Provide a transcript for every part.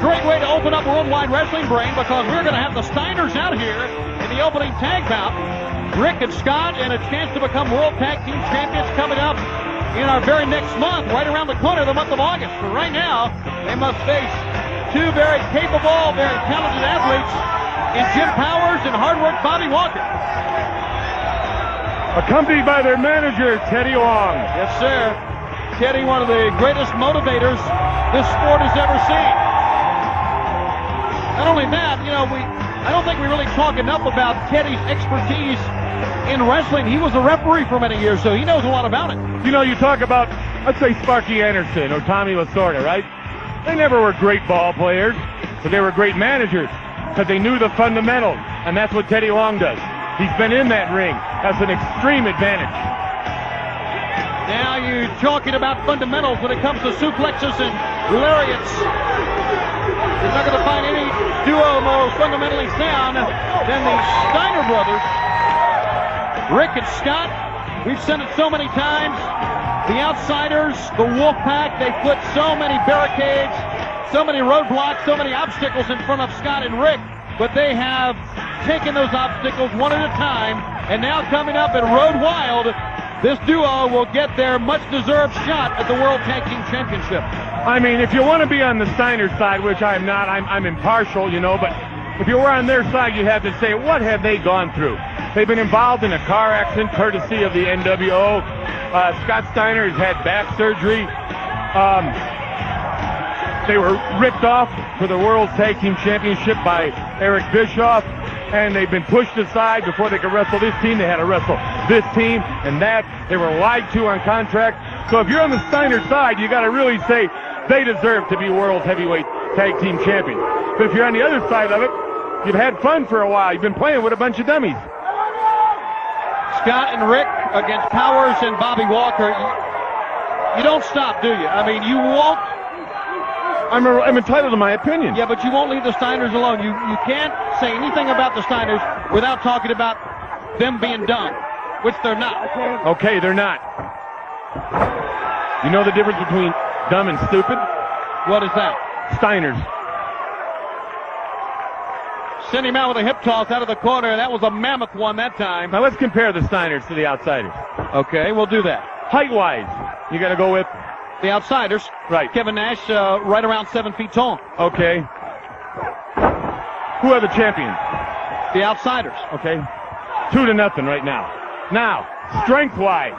great way to open up Worldwide Wrestling Brain, because we're going to have the Steiners out here in the opening tag bout. Rick and Scott, and a chance to become World Tag Team Champions coming up in our very next month, right around the corner, the month of August. But right now, they must face two very capable, very talented athletes in Jim Powers and hard work Bobby Walker. Accompanied by their manager, Teddy Long. Yes, sir. Teddy, one of the greatest motivators this sport has ever seen. Not only that, I don't think we really talk enough about Teddy's expertise in wrestling. He was a referee for many years, so he knows a lot about it. You talk about, let's say, Sparky Anderson or Tommy Lasorda, right? They never were great ball players, but they were great managers because they knew the fundamentals, and that's what Teddy Long does. He's been in that ring. That's an extreme advantage. Now you're talking about fundamentals when it comes to suplexes and lariats. You're not going to find any duo more fundamentally sound than the Steiner brothers. Rick and Scott, we've said it so many times. The Outsiders, the Wolfpack, they put so many barricades, so many roadblocks, so many obstacles in front of Scott and Rick, but they have taken those obstacles one at a time, and now coming up at Road Wild, this duo will get their much-deserved shot at the World Tag Team Championship. I mean, if you want to be on the Steiner side, which I'm not, I'm impartial, but if you were on their side, you have to say, what have they gone through? They've been involved in a car accident courtesy of the NWO. Scott Steiner has had back surgery. They were ripped off for the World Tag Team Championship by Eric Bischoff, and they've been pushed aside before they could wrestle this team. They had to wrestle this team and that. They were lied to on contract. So if you're on the Steiner side, you got to really say they deserve to be World Heavyweight Tag Team Champions. But if you're on the other side of it, you've had fun for a while. You've been playing with a bunch of dummies. Scott and Rick against Powers and Bobby Walker. You don't stop, do you? I mean, you won't. I'm entitled to my opinion. Yeah, but you won't leave the Steiners alone. You can't say anything about the Steiners without talking about them being dumb, which they're not. Okay, they're not. You know the difference between dumb and stupid? What is that? Steiners. Send him out with a hip toss out of the corner. That was a mammoth one that time. Now let's compare the Steiners to the Outsiders. Okay, we'll do that. Height-wise, you got to go with the Outsiders. Right. Kevin Nash, right around 7 feet tall. Okay. Who are the champions? The Outsiders. Okay. 2-0 right now. Now, strength-wise.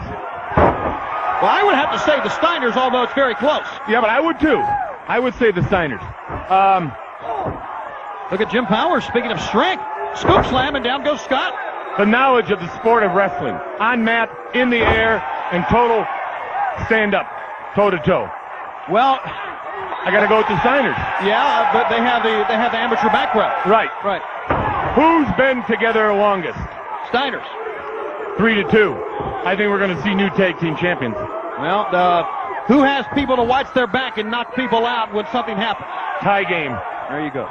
Well, I would have to say the Steiners, although it's very close. Yeah, but I would too. I would say the Steiners. Look at Jim Powers, speaking of strength. Scoop slam, and down goes Scott. The knowledge of the sport of wrestling. On mat, in the air, and total stand-up, toe-to-toe. Well, I got to go with the Steiners. Yeah, but they have the amateur background. Right. Right. Who's been together longest? Steiners. 3-2. I think we're going to see new tag team champions. Well, who has people to watch their back and knock people out when something happens? Tie game. There you go.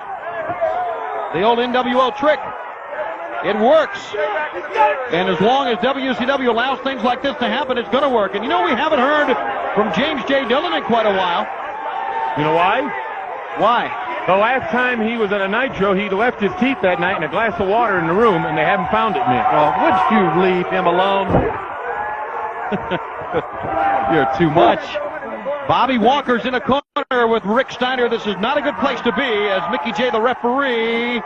The old NWO trick. It works. And as long as WCW allows things like this to happen, it's going to work. And we haven't heard from James J. Dillon in quite a while. You know why? Why? The last time he was at a Nitro, he left his teeth that night in a glass of water in the room, and they haven't found it yet. Oh, would you leave him alone? You're too much. Bobby Walker's in a corner with Rick Steiner. This is not a good place to be, as Mickey J, the referee.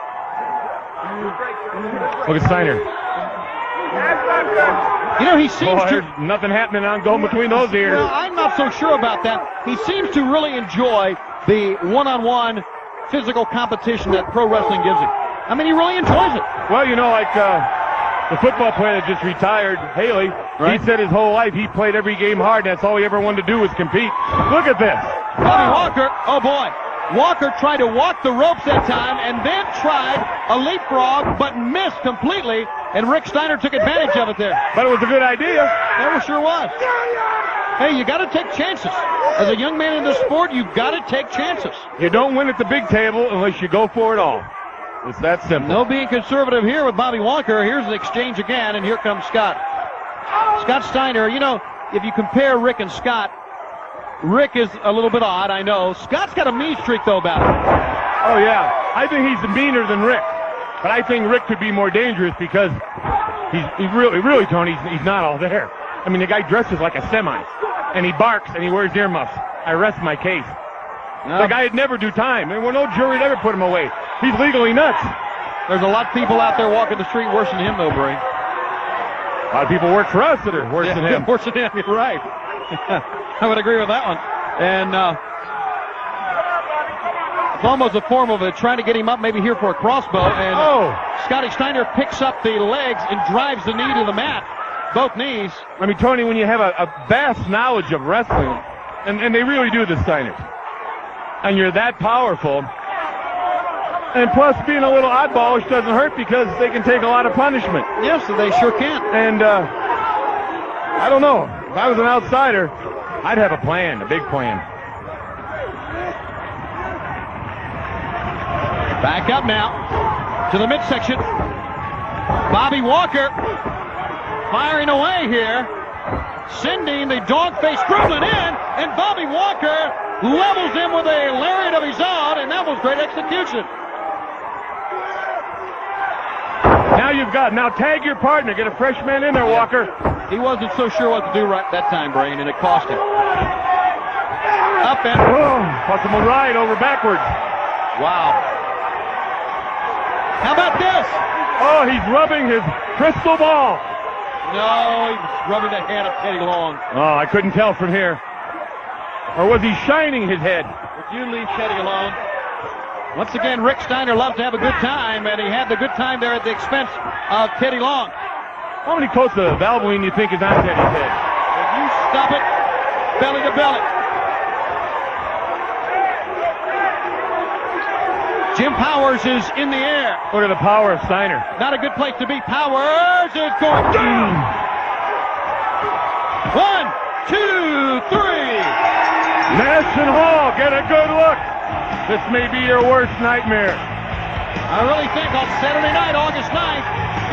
Look at Steiner. He seems there's nothing happening on going between those ears. Well, I'm not so sure about that. He seems to really enjoy the one-on-one physical competition that pro wrestling gives him. I mean, he really enjoys it. Well, like the football player that just retired, Haley, right? He said his whole life he played every game hard, and that's all he ever wanted to do was compete. Look at this. Bobby Walker, oh boy. Walker tried to walk the ropes that time and then tried a leapfrog, but missed completely, and Rick Steiner took advantage of it there. But it was a good idea. It sure was. Hey, you got to take chances. As a young man in the sport, you've got to take chances. You don't win at the big table unless you go for it all. It's that simple. No being conservative here with Bobby Walker. Here's the exchange again, and here comes Scott. Scott Steiner, if you compare Rick and Scott, Rick is a little bit odd, I know. Scott's got a mean streak, though, about him. Oh, yeah. I think he's meaner than Rick. But I think Rick could be more dangerous because he's really, Tony, he's not all there. I mean, the guy dresses like a semi, and he barks, and he wears earmuffs. I rest my case. No. The guy would never do time. There were no jury would ever put him away. He's legally nuts. There's a lot of people out there walking the street worse than him, though, Bray. A lot of people work for us that are worse than him. Worse than him, you're right. I would agree with that one. And it's almost a form of trying to get him up maybe here for a crossbow. And Scotty Steiner picks up the legs and drives the knee to the mat. Both knees. I mean, Tony, when you have a vast knowledge of wrestling, and they really do, the Steiners, and you're that powerful, and plus being a little oddballish doesn't hurt because they can take a lot of punishment. Yes, they sure can. And I don't know. If I was an outsider, I'd have a plan, a big plan. Back up now to the midsection. Bobby Walker firing away here, sending the dog-faced Gremlin in, and Bobby Walker levels him with a lariat of his own, and that was great execution. Now tag your partner. Get a fresh man in there, Walker. He wasn't so sure what to do right that time, Brain, and it cost him. Up and... Plus him a ride over backwards. Wow. How about this? Oh, he's rubbing his crystal ball. No, he was rubbing the head of Teddy Long. Oh, I couldn't tell from here. Or was he shining his head? Would you leave Teddy alone? Once again, Rick Steiner loves to have a good time, and he had the good time there at the expense of Teddy Long. How many coats of Valvoline do you think is on Teddy's head? If you stop it, belly to belly. Jim Powers is in the air. Look at the power of Steiner. Not a good place to be. Powers is going down. 1, 2, 3. Nash and Hall, get a good look. This may be your worst nightmare. I really think on Saturday night, August 9th,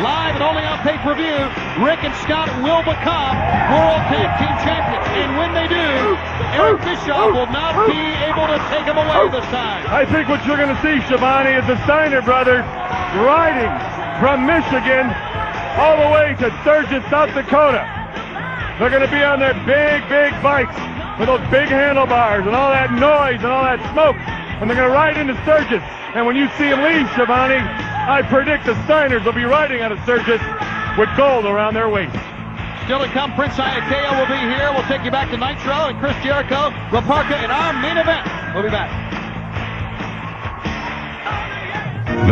live and only on pay-per-view, Rick and Scott will become World Tag Team Champions. And when they do, Eric Bischoff will not be able to take them away this time. I think what you're going to see, Schiavone, is the Steiner brothers riding from Michigan all the way to Sturgis, South Dakota. They're going to be on their big, big bikes with those big handlebars and all that noise and all that smoke. And they're going to ride into Sturgis. And when you see them leave, Schiavone, I predict the Steiners will be riding out of Sturgis with gold around their waist. Still to come, Prince Iaukea will be here. We'll take you back to Nitro and Chris Jericho, La Parka in our main event. We'll be back.